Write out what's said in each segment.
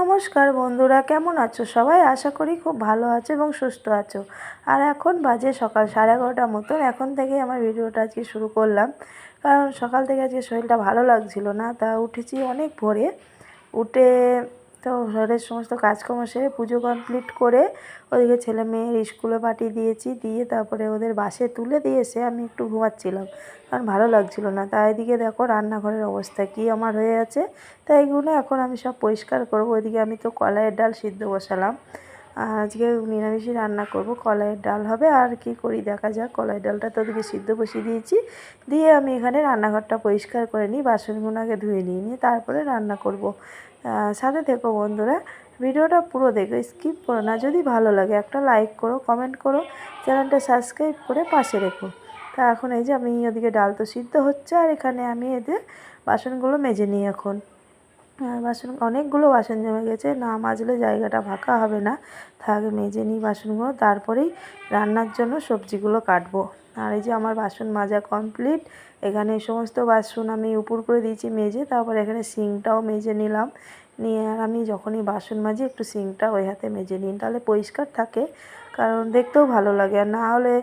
নমস্কার বন্ধুরা, কেমন আছো সবাই? আশা করি খুব ভালো আছো এবং সুস্থ আছো। আর এখন বাজে সকাল 11:30 মতন। এখন থেকে আমার ভিডিওটা আজকে শুরু করলাম, কারণ সকাল থেকে আজকে শরীরটা ভালো লাগছিল না। তা উঠেছি অনেক ভোরে, উঠে তো ঘরের সমস্ত কাজকর্ম সেরে পুজো কমপ্লিট করে ওদিকে ছেলে মেয়ের স্কুলে পাঠিয়ে দিয়েছি। দিয়ে তারপরে ওদের বাসে তুলে দিয়ে এসে আমি একটু ঘুমাচ্ছিলাম, কারণ ভালো লাগছিল না। তাই এদিকে দেখো রান্নাঘরের অবস্থা কী আমার হয়ে আছে। তাই এগুলো এখন আমি সব পরিষ্কার করব। ওইদিকে আমি তো কলাইয়ের ডাল সিদ্ধ বসালাম। আজকে নিরামিষই রান্না করব, কলাইয়ের ডাল হবে। আর কি করি দেখা যাক। কলাইয়ের ডালটা তো ওদিকে সিদ্ধ বসিয়ে দিয়েছি। দিয়ে আমি এখানে রান্নাঘরটা পরিষ্কার করে নিই, বাসনগুলো আগে ধুয়ে নিয়ে তারপরে রান্না করব। সাথে থেকো বন্ধুরা, ভিডিওটা পুরো দেখো, স্কিপ করো না। যদি ভালো লাগে একটা লাইক করো, কমেন্ট করো, চ্যানেলটা সাবস্ক্রাইব করে পাশে রেখো। তা এখন এই যে আমি ওদিকে ডাল তো সিদ্ধ হচ্ছে, আর এখানে আমি এদের বাসনগুলো মেজে নিই এখন। বাসন অনেকগুলো বাসন জমে গেছে, না মাজলে জায়গাটা ফাঁকা হবে না। আগে মেজে নিই বাসনগুলো, তারপরেই রান্নার জন্য সবজিগুলো কাটবো। আর এই যে আমার বাসন মাজা কমপ্লিট। এখানে সমস্ত বাসন আমি উপর করে দিয়েছি মেজে, তারপর এখানে সিঙ্কটাও মেজে নিলাম। নিয়ে আর আমি যখনই বাসন মাজি একটু সিঙ্কটা ওই হাতে মেজে নিই, তাহলে পরিষ্কার থাকে, কারণ দেখতেও ভালো লাগে। আর না হলে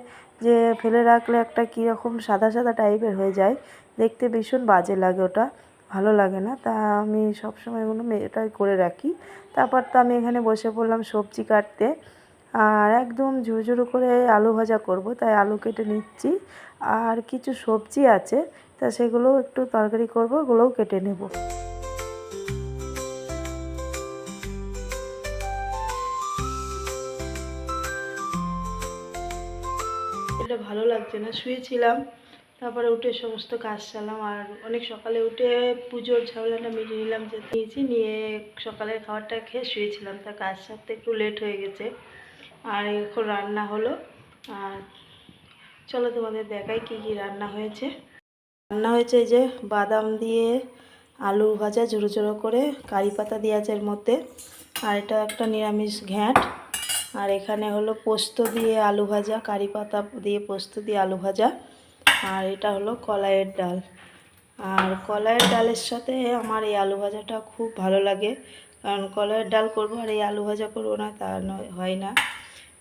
যে ফেলে রাখলে একটা কীরকম সাদা সাদা টাইপের হয়ে যায়, দেখতে ভীষণ বাজে লাগে, ওটা ভালো লাগে না। তা আমি সবসময় এগুলো এটাই করে রাখি। তারপর তো আমি এখানে বসে পড়লাম সবজি কাটতে। আর একদম ঝুরঝুরো করে আলু ভাজা করব, তাই আলু কেটে নিচ্ছি। আর কিছু সবজি আছে, তা সেগুলোও একটু তরকারি করব, ওগুলোও কেটে নেব। এটা ভালো লাগছে না, শুয়েছিলাম। তারপরে উঠে সমস্ত কাজ সারলাম। আর অনেক সকালে উঠে পুজোর ঝামেলাটা মিটিয়ে নিলাম, যে নিয়েছি, নিয়ে সকালের খাবারটা খেয়ে শুয়েছিলাম। তার কাজ সারতে একটু লেট হয়ে গেছে। আর এখন রান্না হলো। আর চলো তোমাদের দেখাই কি কি রান্না হয়েছে। রান্না হয়েছে এই যে বাদাম দিয়ে আলু ভাজা ঝুড়ো ঝুড়ো করে, কারি পাতা দিয়ে আছে এর মধ্যে। আর এটা একটা নিরামিষ ঘ্যাঁট। আর এখানে হলো পোস্ত দিয়ে আলু ভাজা, কারি পাতা দিয়ে পোস্ত দিয়ে আলু ভাজা। আর এটা হলো কলাইয়ের ডাল। আর কলাইয়ের ডালের সাথে আমার এই আলু ভাজাটা খুব ভালো লাগে, কারণ কলাইয়ের ডাল করবো আর এই আলু ভাজা করবো না তা হয় না।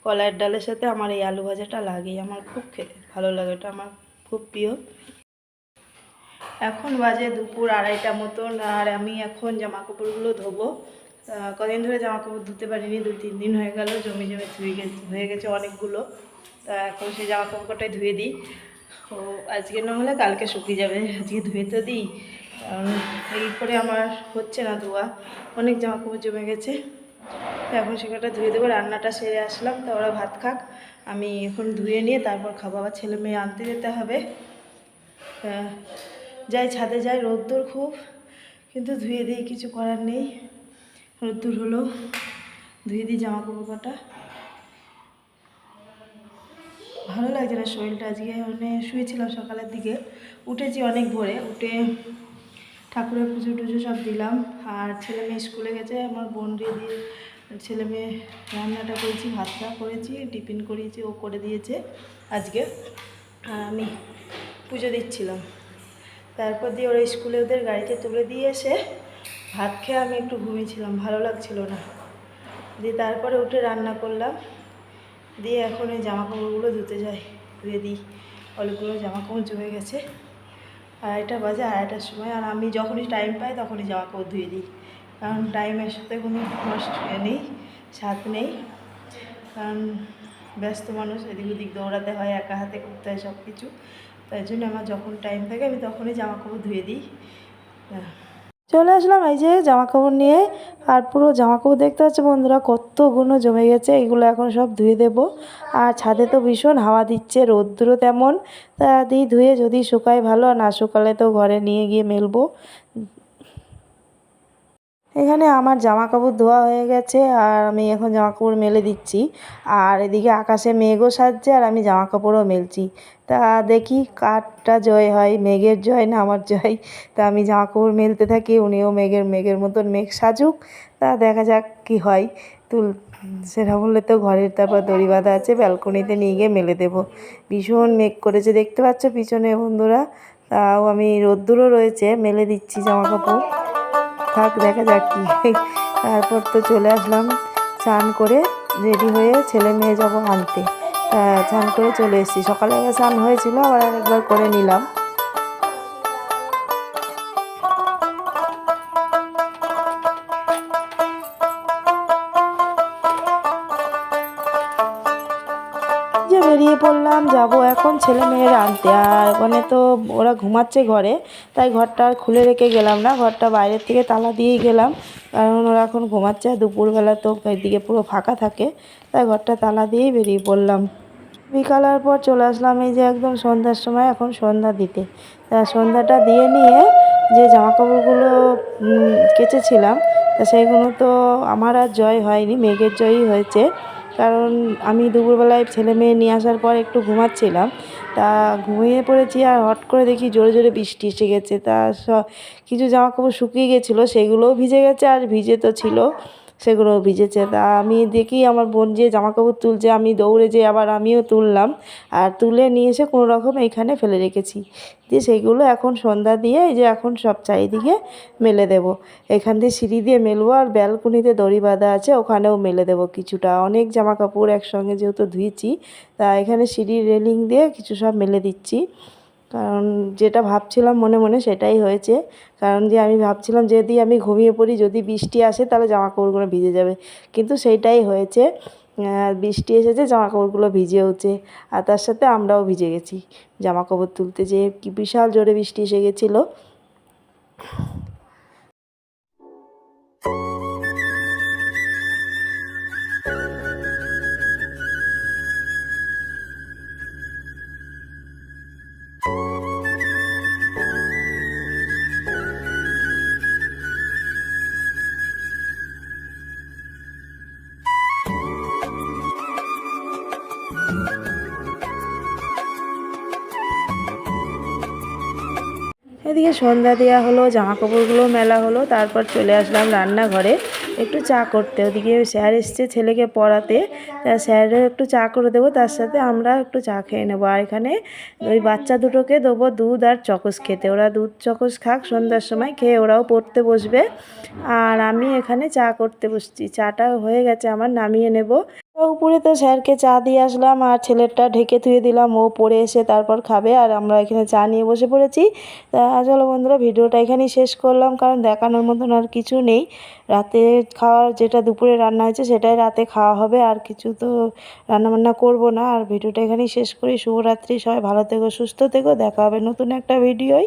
কলাইয়ের ডালের সাথে আমার এই আলু ভাজাটা লাগেই, আমার খুব খেতে ভালো লাগে, এটা আমার খুব প্রিয়। এখন বাজে দুপুর 2:30 মতন। আর আমি এখন জামা কাপড়গুলো ধোবো। কদিন ধরে জামা কাপড় ধুতে পারিনি, 2-3 দিন হয়ে গেল, জমে জমে হয়ে গেছে অনেকগুলো। তা এখন সেই জামা কাপড়টাই ধুয়ে দিই। ও আজকে না হলে কালকে শুকিয়ে যাবে, আজকে ধুয়ে তো দিই, কারণ এই করে আমার হচ্ছে না ধোয়া, অনেক জামা কাপড় জমে গেছে। তো এখন সেটা ধুয়ে দেবো। রান্নাটা সেরে আসলাম, তো ওরা ভাত খাক, আমি এখন ধুয়ে নিয়ে তারপর খাবো। আবার ছেলে মেয়ে আনতে যেতে হবে। যাই ছাদে যাই, রোদ্দুর খুব, কিন্তু ধুয়ে দিই, কিছু করার নেই। রোদ্দুর হলো, ধুয়ে দিই জামা কাপড় কটা। ভালো লাগছে না শরীরটা আজকে, মানে শুয়েছিলাম সকালের দিকে, উঠেছি অনেক ভোরে, উঠে ঠাকুরের পুজো টুজো সব দিলাম। আর ছেলে মেয়ে স্কুলে গেছে, আমার বোন দিয়ে ছেলে মেয়ে রান্নাটা করেছি, ভাতটা করেছি, টিফিন করিয়েছি, ও করে দিয়েছে আজকে। আর আমি পুজো দিচ্ছিলাম। তারপর দিয়ে ওরা স্কুলে ওদের গাড়িতে তুলে দিয়ে এসে ভাত খেয়ে আমি একটু ঘুমিয়েছিলাম, ভালো লাগছিল না। দিয়ে তারপরে উঠে রান্না করলাম। দিয়ে এখন এই জামা কাপড়গুলো ধুতে যাই, ধুয়ে দিই, অনেকগুলো জামা কাপড় জমে গেছে। 2:30 বাজে, 2:30টার সময়। আর আমি যখনই টাইম পাই তখনই জামা কাপড় ধুয়ে দিই, কারণ টাইমের সাথে কোনো নষ্ট নেই, সাথ নেই। কারণ ব্যস্ত মানুষ, এদিক ওদিক দৌড়াতে হয়, একা হাতে করতে হয় সব কিছু। তাই জন্য আমার যখন টাইম থাকে আমি তখনই জামা কাপড় ধুয়ে দিই। চলে আসলাম এই যে জামা কাপড় নিয়ে। আর পুরো জামা কাপড় দেখতে পাচ্ছ বন্ধুরা, কতগুলো জমে গেছে। এগুলো এখন সব ধুয়ে দেব। আর ছাদে তো ভীষণ হাওয়া দিচ্ছে, রোদ্দুরও তেমন। তা দিই ধুয়ে, যদি শুকায় ভালো, আর না শুকালে তো ঘরে নিয়ে গিয়ে মেলবো। এখানে আমার জামা কাপড় ধোয়া হয়ে গেছে, আর আমি এখন জামা কাপড় মেলে দিচ্ছি। আর এদিকে আকাশে মেঘও সাজছে, আর আমি জামা কাপড়ও মেলছি। তা দেখি কারটা জয় হয়, মেঘের জয় না আমার জয়। তা আমি জামা কাপড় মেলতে থাকি, উনিও মেঘের মতন মেঘ সাজুক। তা দেখা যাক কি হয়। সেটা বললে তো ঘরের তারপর দড়ি বাঁধা আছে, ব্যালকনিতে নিয়ে গিয়ে মেলে দেবো। ভীষণ মেঘ করেছে, দেখতে পাচ্ছ পিছনে বন্ধুরা। তাও আমি রোদ্দুরও রয়েছে, মেলে দিচ্ছি জামা কাপড়। থাক, দেখা যাক কি। তারপর তো চলে আসলাম স্নান করে রেডি হয়ে ছেলে মেয়ে যাবো আনতে। স্নান করে চলে এসেছি, সকালে আগে স্নান হয়েছিল, আবার একবার করে নিলাম। যে বেরিয়ে পড়লাম, যাব এখন ছেলে মেয়েরা আনতে। আর ওখানে তো ওরা ঘুমাচ্ছে ঘরে, তাই ঘরটা আর খুলে রেখে গেলাম না, ঘরটা বাইরের থেকে তালা দিয়েই গেলাম, কারণ ওরা এখন ঘুমাচ্ছে। দুপুরবেলা তো এদিকে পুরো ফাঁকা থাকে, তাই ঘরটা তালা দিয়েই বেরিয়ে পড়লাম। বিকালের পর চলে আসলাম এই যে একদম সন্ধ্যার সময়, এখন সন্ধ্যা দিতে। তা সন্ধ্যাটা দিয়ে নিয়ে যে জামাকাপড়গুলো কেচেছিলাম, তা সেইগুলো তো আমার আর জয় হয়নি, মেঘের জয়ই হয়েছে। কারণ আমি দুপুরবেলায় ছেলে মেয়ে নিয়ে আসার পর একটু ঘুমাচ্ছিলাম, তা ঘুমিয়ে পড়েছি, আর হট করে দেখি জোরে জোরে বৃষ্টি এসে গেছে। তা কিছু জামাকাপড় শুকিয়ে গেছিলো, সেগুলোও ভিজে গেছে, আর ভিজে তো ছিল সেগুলোও ভিজেছে। তা আমি দেখি আমার বোন যে জামাকাপড় তুলছে, আমি দৌড়ে যেয়ে আবার আমিও তুললাম, আর তুলে নিয়ে এসে কোনো রকম এইখানে ফেলে রেখেছি। দিয়ে সেইগুলো এখন সন্ধ্যা দিয়ে এই যে এখন সব চারিদিকে মেলে দেব। এখান দিয়ে সিঁড়ি দিয়ে মেলবো, আর ব্যালকনিতে দড়ি বাঁধা আছে, ওখানেও মেলে দেবো কিছুটা। অনেক জামা কাপড় একসঙ্গে যেহেতু ধুয়েছি, তা এখানে সিঁড়ির রেলিং দিয়ে কিছু সব মেলে দিচ্ছি। কারণ যেটা ভাবছিলাম মনে মনে সেটাই হয়েছে। কারণ যে আমি ভাবছিলাম যদি আমি ঘুমিয়ে পড়ি, যদি বৃষ্টি আসে, তাহলে জামা কাপড়গুলো ভিজে যাবে, কিন্তু সেইটাই হয়েছে। বৃষ্টি এসেছে, জামা কাপড়গুলো ভিজেওছে, আর তার সাথে আমরাও ভিজে গেছি। জামা কাপড় তুলতে যেয়ে কি বিশাল জোরে বৃষ্টি এসে গেছিলো। এদিকে সন্ধ্যা দেওয়া হলো, জামা কাপড়গুলো মেলা হলো, তারপর চলে আসলাম রান্নাঘরে একটু চা করতে। ওদিকে স্যার এসছে ছেলেকে পড়াতে, তা স্যারেরও একটু চা করে দেবো, তার সাথে আমরা একটু চা খেয়ে নেবো। আর এখানে ওই বাচ্চা দুটোকে দেবো দুধ আর চকোস খেতে, ওরা দুধ চকোস খাক, সন্ধ্যার সময় খেয়ে ওরাও পড়তে বসবে। আর আমি এখানে চা করতে বসছি, চাটা হয়ে গেছে আমার, নামিয়ে নেব। উপরে তো স্যারকে চা দিয়ে আসলাম, আর ছেলেরটা ঢেকে ধুয়ে দিলাম, ও পড়ে এসে তারপর খাবে, আর আমরা এখানে চা নিয়ে বসে পড়েছি। তা চলো বন্ধুরা, ভিডিওটা এখানেই শেষ করলাম, কারণ দেখানোর মতন আর কিছু নেই। রাতে খাওয়ার যেটা দুপুরে রান্না হয়েছে সেটাই রাতে খাওয়া হবে, আর কিছু তো রান্নাবান্না করব না। আর ভিডিওটা এখানেই শেষ করি। শুভরাত্রি, সবাই ভালো থেকো, সুস্থ থেকো, দেখা হবে নতুন একটা ভিডিওয়।